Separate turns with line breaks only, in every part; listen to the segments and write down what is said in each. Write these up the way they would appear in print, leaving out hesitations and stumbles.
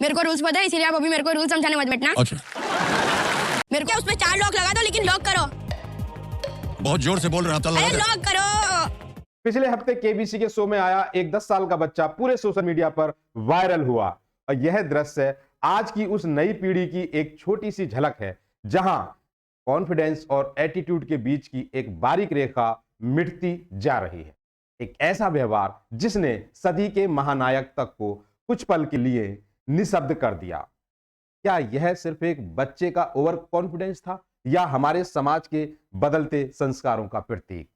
मेरे को रूल्स पता है, इसीलिए आप अभी मेरे को रूल समझाने मत बैठना।
अच्छा,
मेरे को उस पे 4 लॉक लगा दो, लेकिन लॉक करो।
बहुत जोर से बोल रहे हैं आप,
अरे लॉक करो।
पिछले हफ्ते केबीसी के शो में आया एक 10 साल का बच्चा पूरे सोशल मीडिया पर वायरल हुआ और यह दृश्य आज की उस नई पीढ़ी की एक छोटी सी झलक है, जहां कॉन्फिडेंस और एटीट्यूड के बीच की एक बारीक रेखा मिटती जा रही है। एक ऐसा व्यवहार जिसने सदी के महानायक तक को कुछ पल के लिए निशब्द कर दिया। क्या यह सिर्फ एक बच्चे का ओवर कॉन्फिडेंस था या हमारे समाज के बदलते संस्कारों का प्रतीक?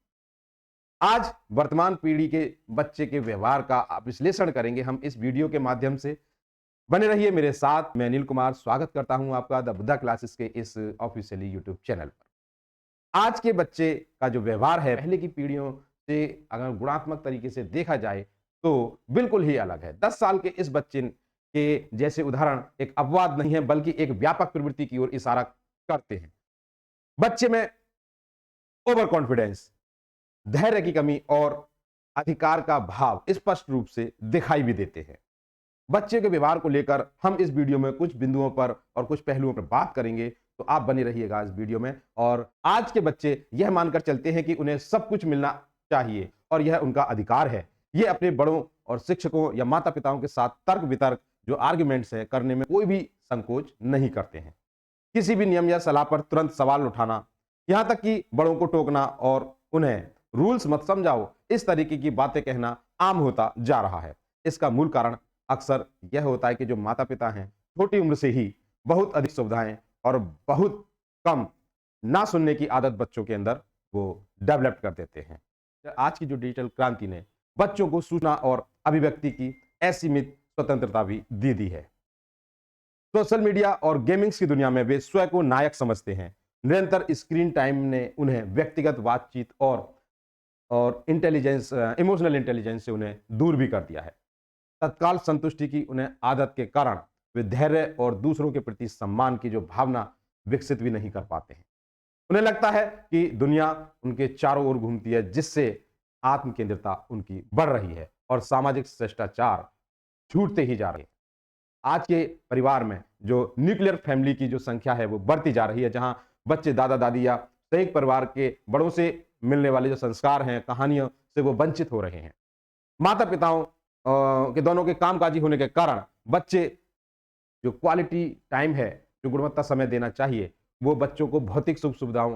आज वर्तमान पीढ़ी के बच्चे के व्यवहार का विश्लेषण करेंगे हम इस वीडियो के माध्यम से। बने रहिए मेरे साथ। मैं अनिल कुमार स्वागत करता हूं आपका द बुद्धा क्लासेस के इस ऑफिशियली यूट्यूब चैनल पर। आज के बच्चे का जो व्यवहार है पहले की पीढ़ियों से अगर गुणात्मक तरीके से देखा जाए तो बिल्कुल ही अलग है। 10 साल के इस बच्चे के जैसे उदाहरण एक अपवाद नहीं है, बल्कि एक व्यापक प्रवृत्ति की ओर इशारा करते हैं। बच्चे में ओवर कॉन्फिडेंस, धैर्य की कमी और अधिकार का भाव स्पष्ट रूप से दिखाई भी देते हैं। बच्चे के व्यवहार को लेकर हम इस वीडियो में कुछ बिंदुओं पर और कुछ पहलुओं पर बात करेंगे, तो आप बने रहिएगा इस वीडियो में। और आज के बच्चे यह मानकर चलते हैं कि उन्हें सब कुछ मिलना चाहिए और यह उनका अधिकार है। ये अपने बड़ों और शिक्षकों या माता पिताओं के साथ तर्क वितर्क जो आर्ग्यूमेंट्स है करने में कोई भी संकोच नहीं करते हैं। किसी भी नियम या सलाह पर तुरंत सवाल उठाना, यहां तक कि बड़ों को टोकना और उन्हें रूल्स मत समझाओ, इस तरीके की बातें कहना आम होता जा रहा है। इसका मूल कारण अक्सर यह होता है कि जो माता पिता हैं छोटी उम्र से ही बहुत अधिक सुविधाएं और बहुत कम ना सुनने की आदत बच्चों के अंदर वो डेवलप कर देते हैं। आज की जो डिजिटल क्रांति ने बच्चों को सूचना और अभिव्यक्ति की असीमित स्वतंत्रता भी दे दी है। सोशल मीडिया और गेमिंग्स की दुनिया में वे स्वयं को नायक समझते हैं। निरंतर स्क्रीन टाइम ने उन्हें व्यक्तिगत बातचीत और इंटेलिजेंस, इमोशनल इंटेलिजेंस से उन्हें दूर भी कर दिया है। तत्काल संतुष्टि की उन्हें आदत के कारण वे धैर्य और दूसरों के प्रति सम्मान की जो भावना विकसित भी नहीं कर पाते हैं। उन्हें लगता है कि दुनिया उनके चारों ओर घूमती है, जिससे आत्म केंद्रितता उनकी बढ़ रही है और सामाजिक शिष्टाचार छूटते ही जा रहे हैं। आज के परिवार में जो न्यूक्लियर फैमिली की जो संख्या है वो बढ़ती जा रही है, जहां बच्चे दादा दादी या संयुक्त परिवार के बड़ों से मिलने वाले जो संस्कार हैं, कहानियों से वो वंचित हो रहे हैं। माता पिताओं के दोनों के कामकाजी होने के कारण बच्चे जो क्वालिटी टाइम है, जो गुणवत्ता समय देना चाहिए, वो बच्चों को भौतिक सुख सुविधाओं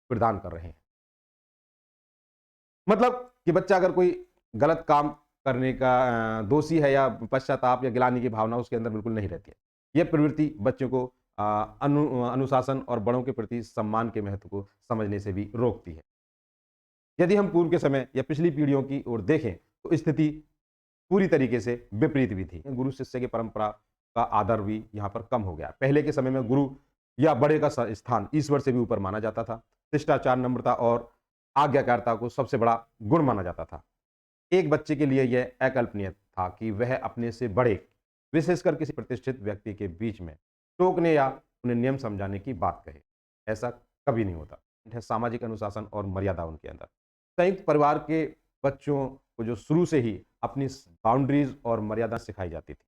प्रदान कर रहे हैं। मतलब कि बच्चा अगर कोई गलत काम करने का दोषी है या पश्चाताप या गिलानी की भावना उसके अंदर बिल्कुल नहीं रहती है। यह प्रवृत्ति बच्चों को अनुशासन और बड़ों के प्रति सम्मान के महत्व को समझने से भी रोकती है। यदि हम पूर्व के समय या पिछली पीढ़ियों की ओर देखें तो स्थिति पूरी तरीके से विपरीत भी थी। गुरु शिष्य की परंपरा का आदर भी यहाँ पर कम हो गया। पहले के समय में गुरु या बड़े का स्थान ईश्वर से भी ऊपर माना जाता था। शिष्टाचार, नम्रता और आज्ञाकारिता को सबसे बड़ा गुण माना जाता था। एक बच्चे के लिए यह अकल्पनीय था कि वह अपने से बड़े, विशेषकर किसी प्रतिष्ठित व्यक्ति के बीच में टोकने या उन्हें नियम समझाने की बात कहे। ऐसा कभी नहीं होता है। सामाजिक अनुशासन और मर्यादा उनके अंदर। संयुक्त परिवार के बच्चों को जो शुरू से ही अपनी बाउंड्रीज और मर्यादा सिखाई जाती थी।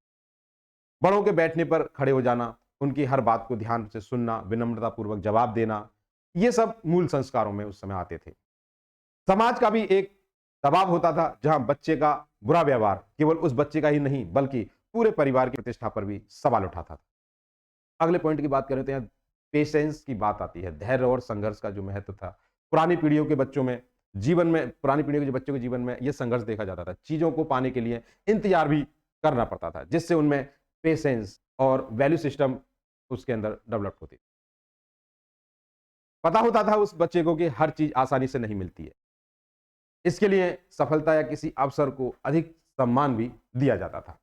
बड़ों के बैठने पर खड़े हो जाना, उनकी हर बात को ध्यान से सुनना, विनम्रता पूर्वक जवाब देना, ये सब मूल संस्कारों में उस समय आते थे। समाज का भी एक दबाव होता था, जहां बच्चे का बुरा व्यवहार केवल उस बच्चे का ही नहीं बल्कि पूरे परिवार की प्रतिष्ठा पर भी सवाल उठाता था। अगले पॉइंट की बात करें तो यहाँ पेशेंस की बात आती है। धैर्य और संघर्ष का जो महत्व था पुरानी पीढ़ियों के बच्चों में, जीवन में, पुरानी पीढ़ी के जो बच्चों के जीवन में यह संघर्ष देखा जाता था। चीजों को पाने के लिए इंतजार भी करना पड़ता था, जिससे उनमें पेशेंस और वैल्यू सिस्टम उसके अंदर डेवलप होती। पता होता था उस बच्चे को कि हर चीज आसानी से नहीं मिलती है। इसके लिए सफलता या किसी अवसर को अधिक सम्मान भी दिया जाता था।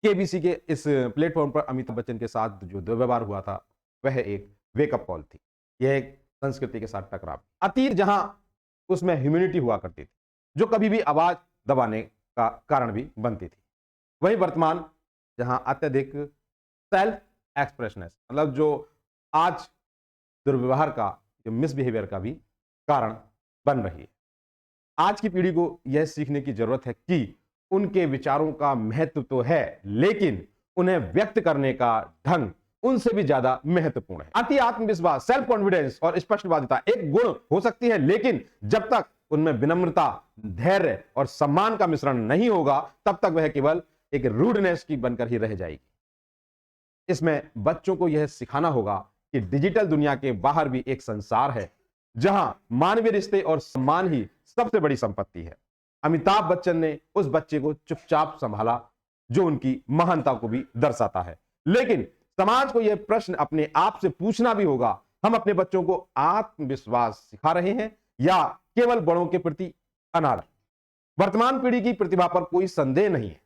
केबीसी के इस प्लेटफॉर्म पर अमिताभ बच्चन के साथ जो दुर्व्यवहार हुआ था वह एक वेकअप कॉल थी। यह एक संस्कृति के साथ टकराव। अतीत जहां उसमें ह्यूमैनिटी हुआ करती थी, जो कभी भी आवाज दबाने का कारण भी बनती थी, वही वर्तमान जहां अत्यधिक सेल्फ एक्सप्रेशनेस, मतलब जो आज दुर्व्यवहार का, जो मिसबिहेवियर का भी कारण बन रही है। आज की पीढ़ी को यह सीखने की जरूरत है कि उनके विचारों का महत्व तो है, लेकिन उन्हें व्यक्त करने का ढंग उनसे भी ज्यादा महत्वपूर्ण है। अति आत्मविश्वास, सेल्फ कॉन्फिडेंस और स्पष्टवादिता एक गुण हो सकती है, लेकिन जब तक उनमें विनम्रता, धैर्य और सम्मान का मिश्रण नहीं होगा, तब तक वह केवल एक रूडनेस की बनकर ही रह जाएगी। इसमें बच्चों को यह सिखाना होगा कि डिजिटल दुनिया के बाहर भी एक संसार है, जहां मानवीय रिश्ते और सम्मान ही सबसे बड़ी संपत्ति है। अमिताभ बच्चन ने उस बच्चे को चुपचाप संभाला, जो उनकी महानता को भी दर्शाता है। लेकिन समाज को यह प्रश्न अपने आप से पूछना भी होगा, हम अपने बच्चों को आत्मविश्वास सिखा रहे हैं या केवल बड़ों के प्रति अनादर? वर्तमान पीढ़ी की प्रतिभा पर कोई संदेह नहीं है,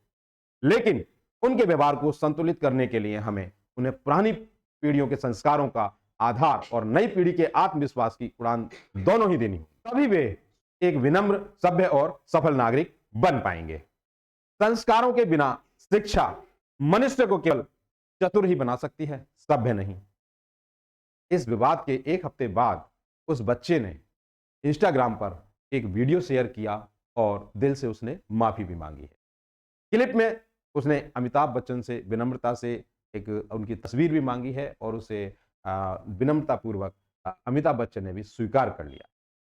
लेकिन उनके व्यवहार को संतुलित करने के लिए हमें उन्हें पुरानी पीढ़ियों के संस्कारों का आधार और नई पीढ़ी के आत्मविश्वास की उड़ान दोनों ही देनी होगी। तभी वे एक विनम्र, सभ्य और सफल नागरिक बन पाएंगे। संस्कारों के बिना शिक्षा मनुष्य को केवल चतुर ही बना सकती है, सभ्य नहीं। इस विवाद के एक हफ्ते बाद उस बच्चे ने इंस्टाग्राम पर एक वीडियो शेयर किया और दिल से उसने माफी भी मांगी है। क्लिप में उसने अमिताभ बच्चन से विनम्रता से एक उनकी तस्वीर भी मांगी है और उसे विनम्रता पूर्वक अमिताभ बच्चन ने भी स्वीकार कर लिया।